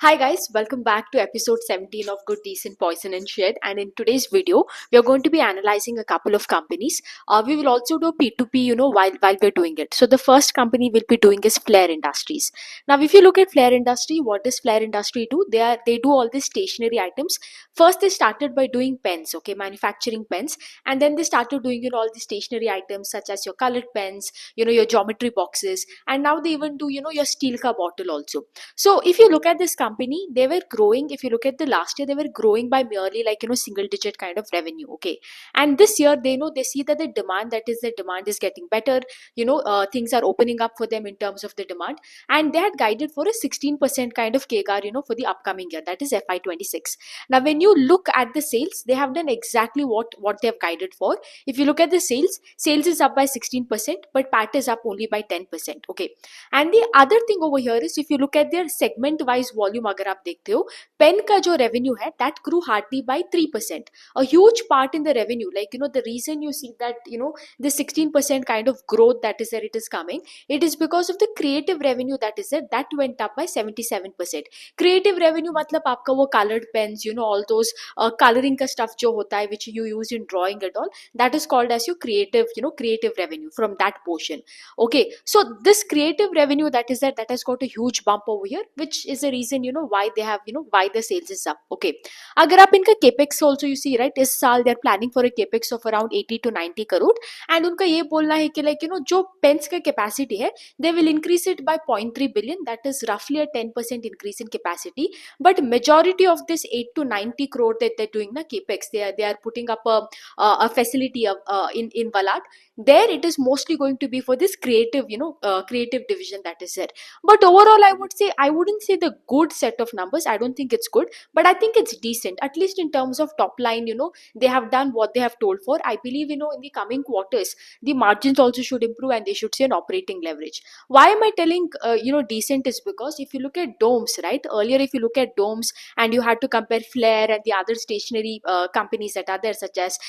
Hi guys, welcome back to episode 17 of Good, Decent, Poison and Shared. And in today's video, we are going to be analyzing a couple of companies. We will also do P2P, while we're doing it. So the first company we'll be doing is Flair Industries. Now, if you look at Flair Industry, what does Flair Industry do? They do all these stationery items. First, they started by doing pens, okay, manufacturing pens, and then they started doing all the stationery items such as your colored pens, your geometry boxes, and now they even do your steel ka bottle also. So if you look at this company, they were growing. If you look at the last year, they were growing by merely single digit kind of revenue. Okay, and this year they see that the demand is getting better. Things are opening up for them in terms of the demand, and they had guided for a 16% kind of CAGR. For the upcoming year, that is FY26. Now, when you look at the sales, they have done exactly what they have guided for. If you look at the sales is up by 16%, but PAT is up only by 10%. Okay, and the other thing over here is if you look at their segment wise volume, अगर आप देखते हो pen का जो revenue है that grew hardly by 3%. A huge part in the revenue, the reason you see that the 16% kind of growth that is there, it is coming, it is because of the creative revenue that is there, that went up by 77%. Creative revenue मतलब आपका वो colored pens, all those coloring का stuff जो होता है which you use in drawing and all, that is called as your creative revenue from that portion. Okay, so this creative revenue that is there, that has got a huge bump over here, which is the reason why they have why the sales is up. Okay, अगर आप इनका capex also you see, right, इस साल they are planning for a capex of around 80 to 90 crore, and उनका ये बोलना है कि जो pens का capacity है, they will increase it by 0.3 billion, that is roughly a 10% increase in capacity. But majority of this 8 to 90 crore that they're doing na capex, they are putting up a facility of in Valad. There it is mostly going to be for this creative creative division that is there. But overall, I wouldn't say the good set of numbers. I don't think it's good, but I think it's decent, at least in terms of top line. They have done what they have told for. I believe in the coming quarters the margins also should improve and they should see an operating leverage. Why am I telling decent is because if you look at domes, right, earlier if you look at domes and you had to compare Flair and the other stationery companies that are there such as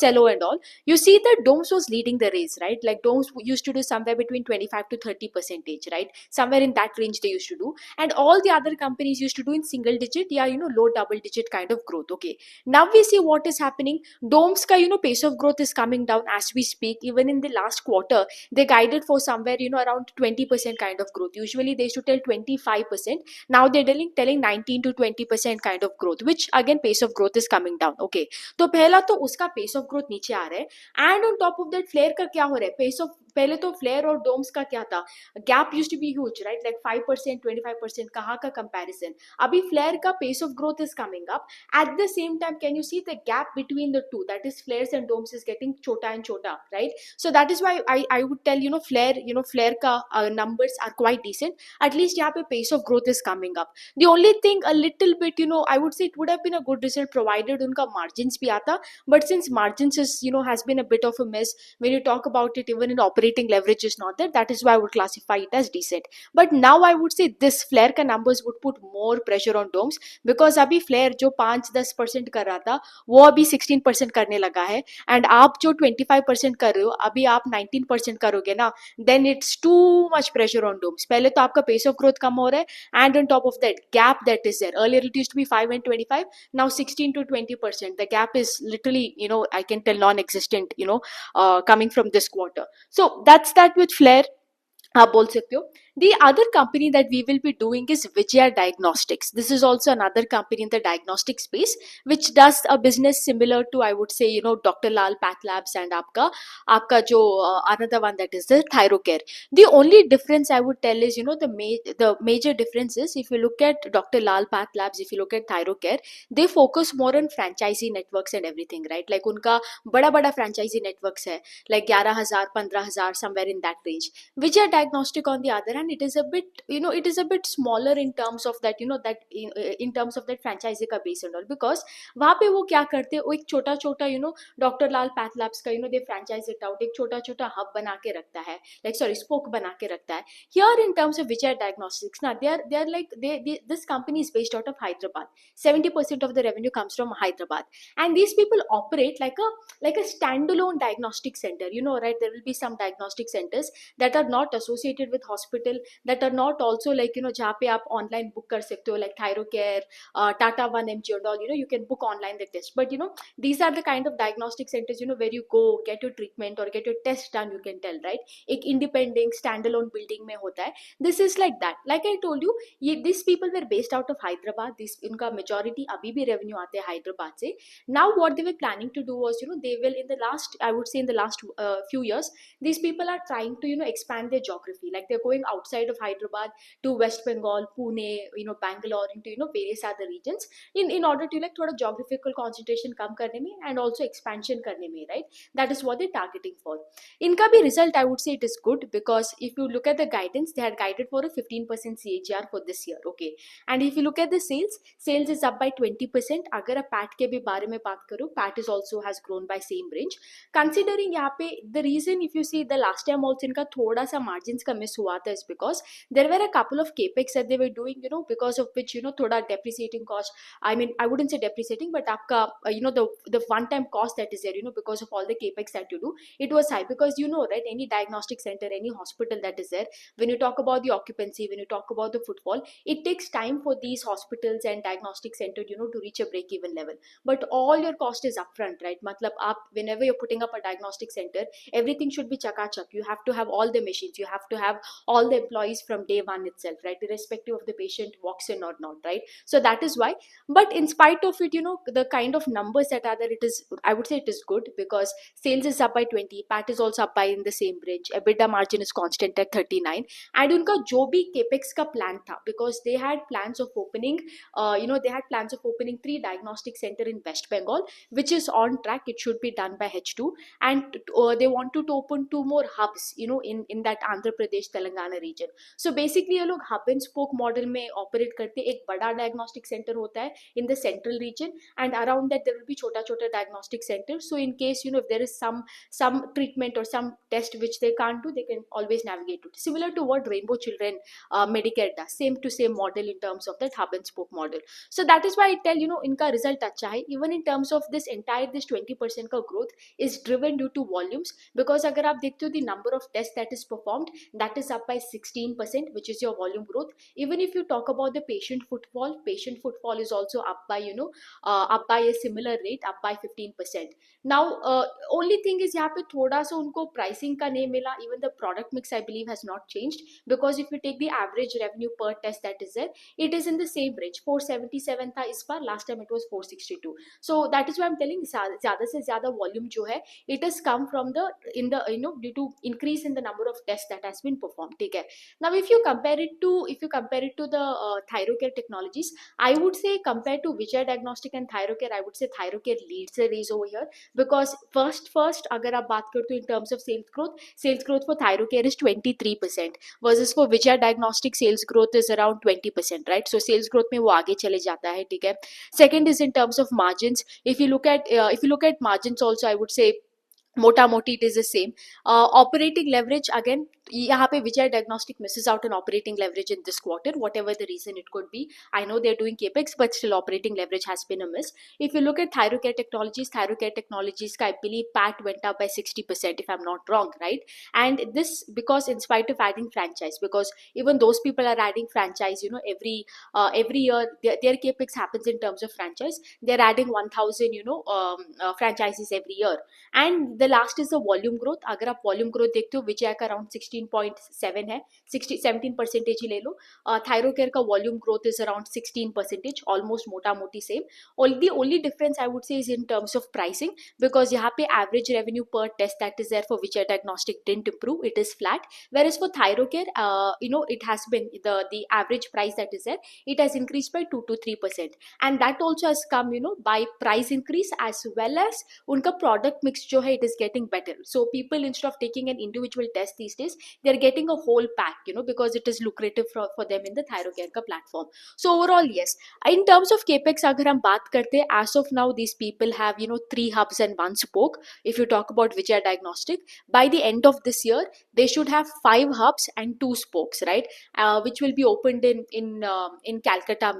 Cello and all, you see that domes was leading the race, right? Like domes used to do somewhere between 25 to 30 percentage, right? Somewhere in that range they used to do, and all the other companies used to do in single digit, yeah, low double digit kind of growth. Okay, now we see what is happening. Domes ka pace of growth is coming down as we speak. Even in the last quarter they guided for somewhere around 20% kind of growth. Usually they used to tell 25%. Now they're telling 19 to 20% kind of growth, which again pace of growth is coming down. Okay, तो पहला तो उसका pace of growth नीचे आ रहा है, and on top of that Flair का क्या हो रहा है पेस ऑफ. पहले तो फ्लेयर और डोम्स का क्या था, gap used to be huge, right, like 5% 25%, कहाँ का कंपैरिजन. अभी फ्लेयर का pace of growth is coming up. At the same time can you see the gap between the two, that is Flairs and Doms is getting छोटा and छोटा, right. So that is why I would tell Flair का numbers are quite decent. At least यहाँ पे pace of growth is coming up. The only thing a little bit I would say it would have been a good result provided उनका margins भी आता, but since margins is has been a bit of a mess when you talk about it, even in operating leverage is not there. That is why I would classify it as decent. But now I would say this Flair का numbers would put more pressure on domes, because अभी Flair जो 5-10% कर रहा था वो अभी 16% करने लगा है, and आप जो 25% कर रहे हो अभी आप 19% करोगे ना, then it's too much pressure on domes. पहले तो आपका pace of growth कम हो रहा है, and on top of that gap that is there, earlier it used to be 5 and 25, now 16 to 20%. The gap is literally I can tell non-existent coming from this quarter. So that's that with Flair. आप बोल सकते हो. The other company that we will be doing is Vijaya Diagnostics. This is also another company in the diagnostic space which does a business similar to, I would say, Dr. Lal Path Labs and आपका जो another one that is the Thyrocare. The only difference I would tell is the major difference is if you look at Dr. Lal Path Labs, if you look at Thyrocare, they focus more on franchisee networks and everything, right? Like उनका बड़ा franchisee networks है, like 11,000 15,000 somewhere in that range. Vijaya Diagnostic on the other hand, it is a bit smaller in terms of that in terms of that franchisee का base and all, because वहाँ पे वो क्या करते हैं, वो एक छोटा डॉक्टर लाल पैथ लैब्स का दे फ्रेंचाइज इट आउट, एक छोटा हब बना के रखता है, स्पोक बना के रखता है. Here in terms of Vijaya Diagnostics, now they are like this company is based out of Hyderabad. 70% of the revenue comes from Hyderabad, and these people operate like a standalone diagnostic center, right? There will be some diagnostic centers that are not associated with hospital that are not also like जहाँ पे आप online book कर सकते हो, like Thyrocare, Tata 1mg and all, you can book online the test. But these are the kind of diagnostic centers where you go get your treatment or get your test done, you can tell, right? एक independent standalone building में होता है. This is like that. Like I told you, these people were based out of Hyderabad. This इनका majority अभी भी revenue आते हैं Hyderabad से. Now what they were planning to do was, they will, in the last, I would say in the last few years, these people are trying to expand their geography. Like they're going outside of Hyderabad to West Bengal, Pune, Bangalore, into various other regions in order to like थोड़ा geographical concentration कम करने में and also expansion करने में, right? That is what they're targeting for. इनका भी result, I would say it is good, because if you look at the guidance, they had guided for a 15% CAGR for this year, okay? And if you look at the sales is up by 20%. अगर आप PAT के भी बारे में बात करो, PAT is also has grown by same range. Considering यहाँ पे the reason, if you see the last time also इनका थोड़ा सा margins का miss हुआ था, is because there were a couple of capex that they were doing, because of which थोड़ा depreciating cost. I mean, I wouldn't say depreciating, but आपका the one time cost that is there, because of all the capex that you do, it was high. Because right, any diagnostic center, any hospital that is there, when you talk about the occupancy, when you talk about the footfall, it takes time for these hospitals and diagnostic center to reach a break even level. But all your cost is upfront, right? Matlab whenever you're putting up a diagnostic center, everything should be chakachak. You have to have all the machines, you have to have all the employees from day one itself, right? Irrespective of the patient walks in or not, right? So that is why. But in spite of it, the kind of numbers that are there, it is, I would say it is good, because sales is up by 20, PAT is also up by in the same range, EBITDA margin is constant at 39. And उनका जो भी capex का plan था, because they had plans of opening, they had plans of opening 3 diagnostic center in West Bengal, which is on track. It should be done by H2, and they wanted to open 2 more hubs, in that Andhra Pradesh Telangana region. So basically ये लोग hub and spoke model में operate करते. एक बड़ा diagnostic center होता है in the central region, and around that there will be छोटा diagnostic center. So in case if there is some treatment or some test which they can't do, they can always navigate to. Similar to what Rainbow Children Medicare does, same to same model in terms of that hub and spoke model. So that is why I tell इनका result अच्छा है. Even in terms of this 20% का growth is driven due to volumes, because अगर आप देखते हो the number of tests that is performed, that is up by 16%, which is your volume growth. Even if you talk about the patient footfall is also up by up by a similar rate, up by 15%. Now only thing is यहाँ पे थोड़ा सा उनको pricing का नहीं मिला. Even the product mix, I believe, has not changed, because if you take the average revenue per test that is there, it is in the same range. 477 था इस बार, last time it was 462. So that is why I'm telling, ज़्यादा से ज़्यादा volume जो है, it has come from the due to increase in the number of tests that has been performed. ठीक है. Now if you compare it to the Thyrocare Technologies, I would say compared to Vijaya Diagnostic and Thyrocare, I would say Thyrocare leads the race over here, because first अगर आप बात करते हो in terms of sales growth for Thyrocare is 23%, versus for Vijaya Diagnostic sales growth is around 20%, right? So sales growth में वो आगे चले जाता है, ठीक है. Second is in terms of margins. If you look at margins also, I would say मोटा मोटी it is the same. Operating leverage, again यहाँ पे Vijaya Diagnostic misses out on operating leverage in this quarter, whatever the reason it could be. I know they're doing capex, but still operating leverage has been a miss. If you look at Thyrocare Technologies, I believe PAT went up by 60%, if I'm not wrong, right? And this because in spite of adding franchise, because even those people are adding franchise, every year their capex happens in terms of franchise. They're adding 1000 franchises every year. And the last is the volume growth. अगर आप volume growth देखते हो, विजय का around 16.7 है, 17% ही ले लो. Thyrocare का volume growth is around 16%, almost मोटा मोटी same. The only difference I would say is in terms of pricing, because यहाँ पे average revenue per test that is there for Vijaya Diagnostic didn't improve, it is flat. Whereas for Thyrocare, it has been the average price that is there, it has increased by 2 to 3%, and that also has come by price increase, as well as उनका product mix जो है, it is getting better. So people, instead of taking an individual test these days, they are getting a whole pack, because it is lucrative for them in the Thyrocare का platform. So overall, yes. In terms of capex, अगर हम बात करते, as of now these people have 3 hubs and 1 spoke. If you talk about Vijaya Diagnostic, by the end of this year they should have 5 hubs and 2 spokes, right? Which will be opened in Calcutta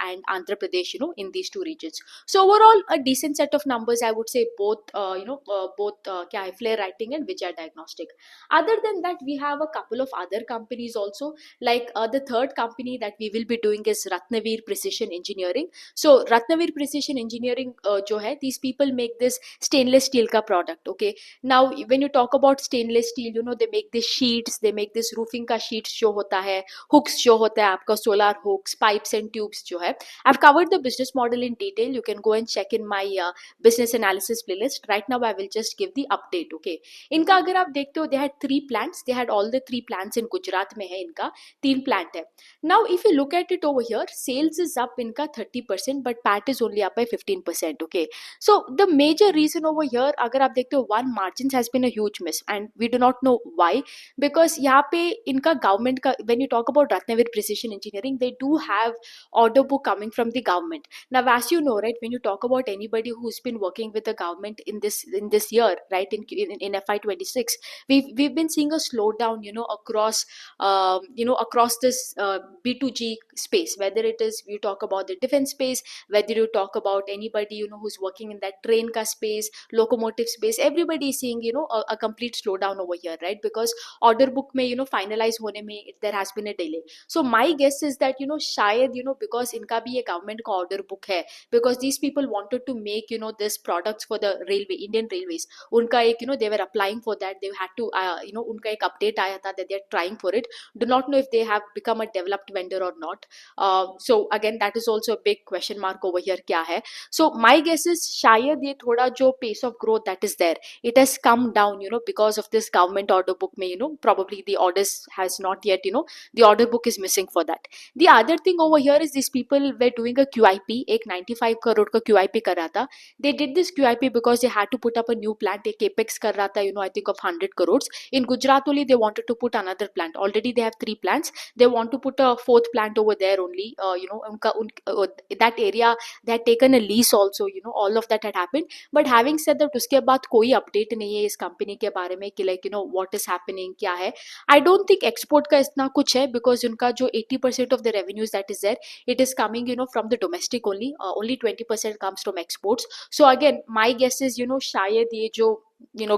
and Andhra Pradesh, in these 2 regions. So overall, a decent set of numbers, I would say, both Flair Writing and Vijaya Diagnostic. Other than that, we have a couple of other companies also, like the third company that we will be doing is Ratnaveer Precision Engineering. So Ratnaveer Precision Engineering jo hai, these people make this stainless steel ka product. Okay, now when you talk about stainless steel, they make this sheets, they make this roofing ka sheets jo hota hai, hooks jo hota hai aapka, solar hooks, pipes and tubes jo hai. I've covered the business model in detail. You can go and check in my business analysis playlist. Right now I will just give the update. Okay, इनका अगर आप देखते हो, they had 3 plants. They had all the 3 plants in Gujarat में है इनका, 3 plant है. Now if you look at it over here, sales is up इनका 30%, but PAT is only up by 15%. Okay, so the major reason over here, अगर आप देखते हो, one, margins has been a huge miss and we do not know why, because यहाँ पे इनका government का, when you talk about Ratnaveer Precision Engineering, they do have order book coming from the government. Now as you know, right, when you talk about anybody who's been working with the government in this year, right, in FY26, we've been seeing a slowdown, across this B2G space, whether it is you talk about the defense space, whether you talk about anybody who's working in that train car space, locomotive space, everybody is seeing a complete slowdown over here, right, because order book may finalize hone mein there has been a delay. So my guess is that shayad because inka bhi ye government ka order book hai, because these people wanted to make this products for the railway, Indian railways, unka ek they were applying for that, they had to unka ek update aaya tha that they are trying for it. Do not know if they have become a developed vendor or not. So again, that is also a big question mark over here, kya hai. So my guess is shayad ye thoda jo pace of growth that is there, it has come down because of this government order book mein probably the orders has not yet the order book is missing for that. The other thing over here is these people were doing a QIP, एक 95 crore का QIP कर रहा था. They did this QIP because they had to put up a new plant. एक capex कर रहा था, I think of 100 crores. In Gujarat only they wanted to put another plant. Already they have 3 plants. They want to put a fourth plant over there only. That area they had taken a lease also. All of that had happened. But having said that, उसके बाद कोई update नहीं है इस company के बारे में कि like what is happening, क्या है. I don't think export का इतना कुछ है, because उनका जो 80% of the revenues that is there, it is coming from the domestic only. Only 20% comes from exports. So again, my guess is शायद ये जो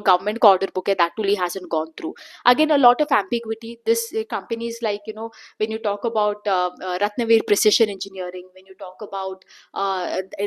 government का order book है, that only hasn't gone through. Again, a lot of ambiguity. This companies like when you talk about Ratnaveer Precision Engineering, when you talk about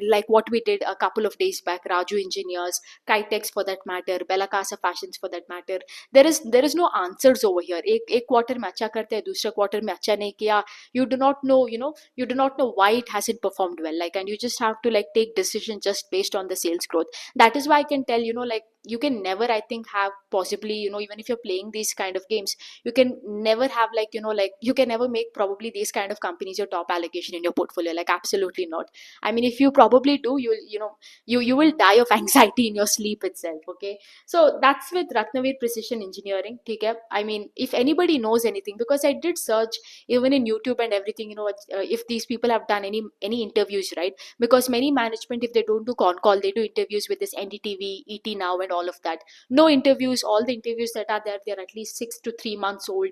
like what we did a couple of days back, Raju Engineers, Kitex for that matter, Bella Casa Fashions for that matter, there is no answers over here. एक quarter में अच्छा करते हैं, दूसरा quarter में अच्छा नहीं किया. You do not know, you do not know why it hasn't performed well, like, and you just have to like take decisions just based on the sales growth. That is why I can tell like you can never, I think, have possibly even if you're playing these kind of games, you can never have like like you can never make probably these kind of companies your top allocation in your portfolio, like absolutely not. I mean, if you probably do, you will die of anxiety in your sleep itself. Okay, so that's with Ratnaveer Precision Engineering. Okay, I mean, if anybody knows anything, because I did search even in YouTube and everything, if these people have done any interviews, right, because many management, if they don't do con call, they do interviews with this NDTV, ET Now and all of that. No interviews. All the interviews that are there, they're at least 6 to 3 months old.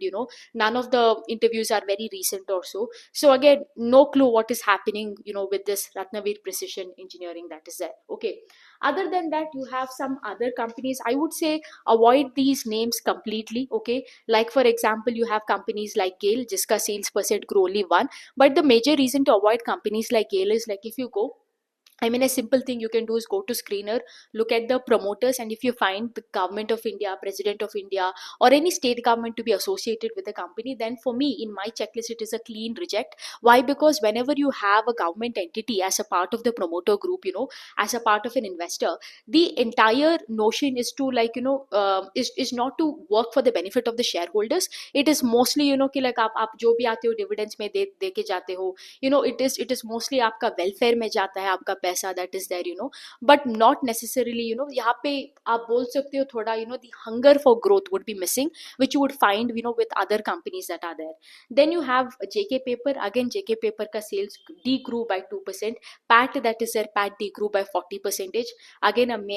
None of the interviews are very recent or so. So again, no clue what is happening with this Ratnaveer Precision Engineering that is there. Okay, other than that, you have some other companies. I would say avoid these names completely. Okay, like for example, you have companies like GAIL, jiska sales percent grow only 1. But the major reason to avoid companies like GAIL is like, if you go, I mean, a simple thing you can do is go to screener, look at the promoters, and if you find the government of India, president of India, or any state government to be associated with the company, then for me, in my checklist, it is a clean reject. Why? Because whenever you have a government entity as a part of the promoter group, as a part of an investor, the entire notion is to like, is not to work for the benefit of the shareholders. It is mostly, कि like आप जो भी आते हो dividends में दे के जाते हो, it is mostly आपका welfare में जाता है, आपका पैसा that is there, but not necessarily, यहाँ पे आप बोल सकते हो थोड़ा, the hunger for growth would be missing, which you would find, with other companies that are there. Then you have JK Paper. Again, JK Paper ka sales de-grew by 2%. PAT, that is there, PAT de-grew by 40%. Again,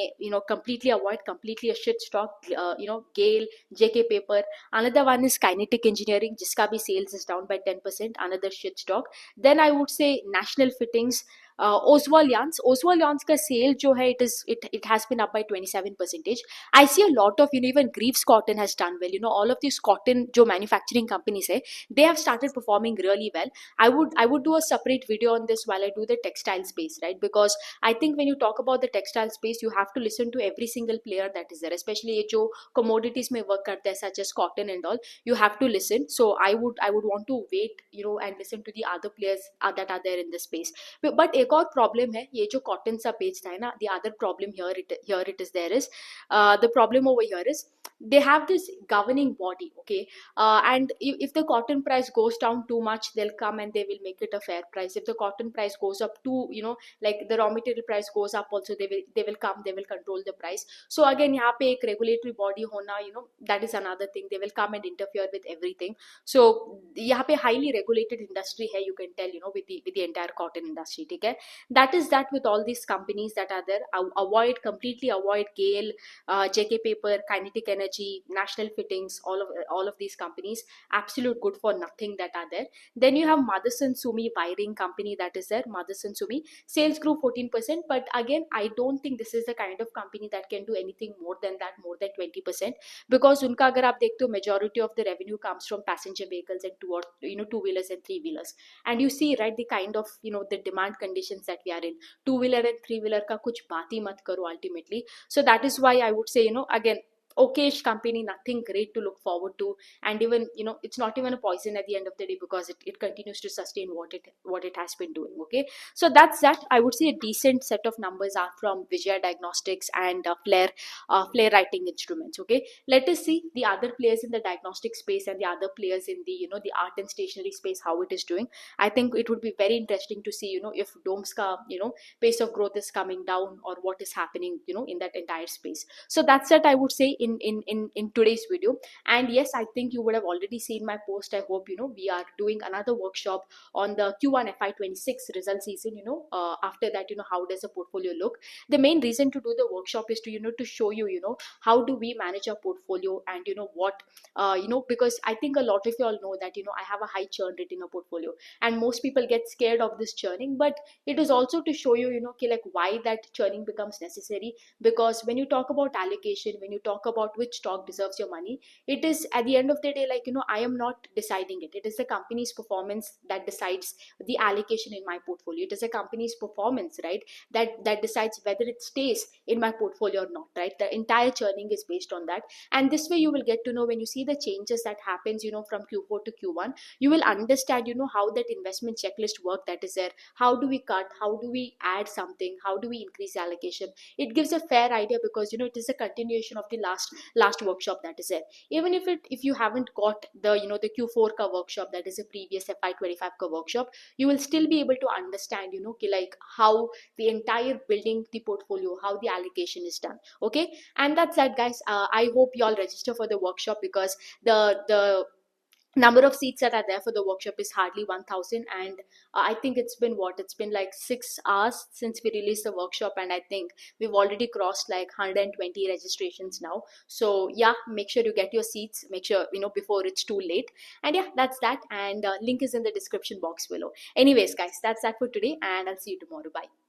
completely avoid, completely a shit stock, GAIL, JK Paper. Another one is Kinetic Engineering, jiska bhi sales is down by 10%, another shit stock. Then I would say National Fittings. Oswalians का sale जो है it has been up by 27%. I see a lot of even Greaves Cotton has done well. All of these cotton जो manufacturing companies है, they have started performing really well. I would do a separate video on this while I do the textile space, right? Because I think when you talk about the textile space, you have to listen to every single player that is there, especially ये जो commodities में work करते हैं such as cotton and all. You have to listen. So I would want to wait, and listen to the other players that are there in the space. But एक और problem है, ये जो cotton सा बेचता है ना, the other problem here it is there is, the problem over here is they have this governing body, okay, and if the cotton price goes down too much, they'll come and they will make it a fair price. If the cotton price goes up too, like the raw material price goes up also, they will come, they will control the price. So again, यहाँ पे एक regulatory body होना, that is another thing. They will come and interfere with everything. So यहाँ पे highly regulated industry है, you can tell, with the entire cotton industry, ठीक है. That is that with all these companies that are there. Completely avoid Gale, JK Paper, Kinetic Energy, National Fittings, all of these companies, absolute good for nothing that are there. Then you have Motherson Sumi Wiring Company that is there. Motherson Sumi sales grew 14%, but again, I don't think this is the kind of company that can do anything more than that, more than 20%, because उनका अगर आप देखते हो, majority of the revenue comes from passenger vehicles and two-wheelers and three-wheelers, and you see, right, the kind of the demand conditions that we are in. Two-wheeler and three-wheeler का कुछ बात ही मत करो ultimately. So that is why I would say, again, okayish company, nothing great to look forward to, and even it's not even a poison at the end of the day, because it continues to sustain what it has been doing. Okay, so that's that. I would say a decent set of numbers are from Vijaya Diagnostics and Flair writing instruments. Okay, let us see the other players in the diagnostic space and the other players in the the art and stationery space, how it is doing. I think it would be very interesting to see if Dome's ka pace of growth is coming down, or what is happening in that entire space. So that's that, I would say, in today's video. And yes, I think you would have already seen my post. I hope we are doing another workshop on the Q1 FY26 result season. After that, how does a portfolio look? The main reason to do the workshop is to show you how do we manage our portfolio, and what because I think a lot of you all know that I have a high churn rate in a portfolio, and most people get scared of this churning. But it is also to show you okay, like why that churning becomes necessary. Because when you talk about allocation, when you talk about which stock deserves your money, it is at the end of the day, like I am not deciding it. It is the company's performance that decides the allocation in my portfolio. It is a company's performance, right, that decides whether it stays in my portfolio or not, right? The entire churning is based on that. And this way you will get to know, when you see the changes that happens from Q4 to Q1, you will understand how that investment checklist work that is there. How do we cut, how do we add something, how do we increase allocation? It gives a fair idea, because it is a continuation of the last workshop that is there. Even if you haven't got the the Q4 ka workshop, that is a previous FY25 ka workshop, you will still be able to understand like how the entire building the portfolio, how the allocation is done. Okay, and that's that, guys. I hope you all register for the workshop, because the number of seats that are there for the workshop is hardly 1000. And I think it's been like 6 hours since we released the workshop, and I think we've already crossed like 120 registrations now. So yeah, make sure you get your seats, make sure before it's too late. And yeah, that's that, and link is in the description box below. Anyways, guys, that's that for today, and I'll see you tomorrow. Bye.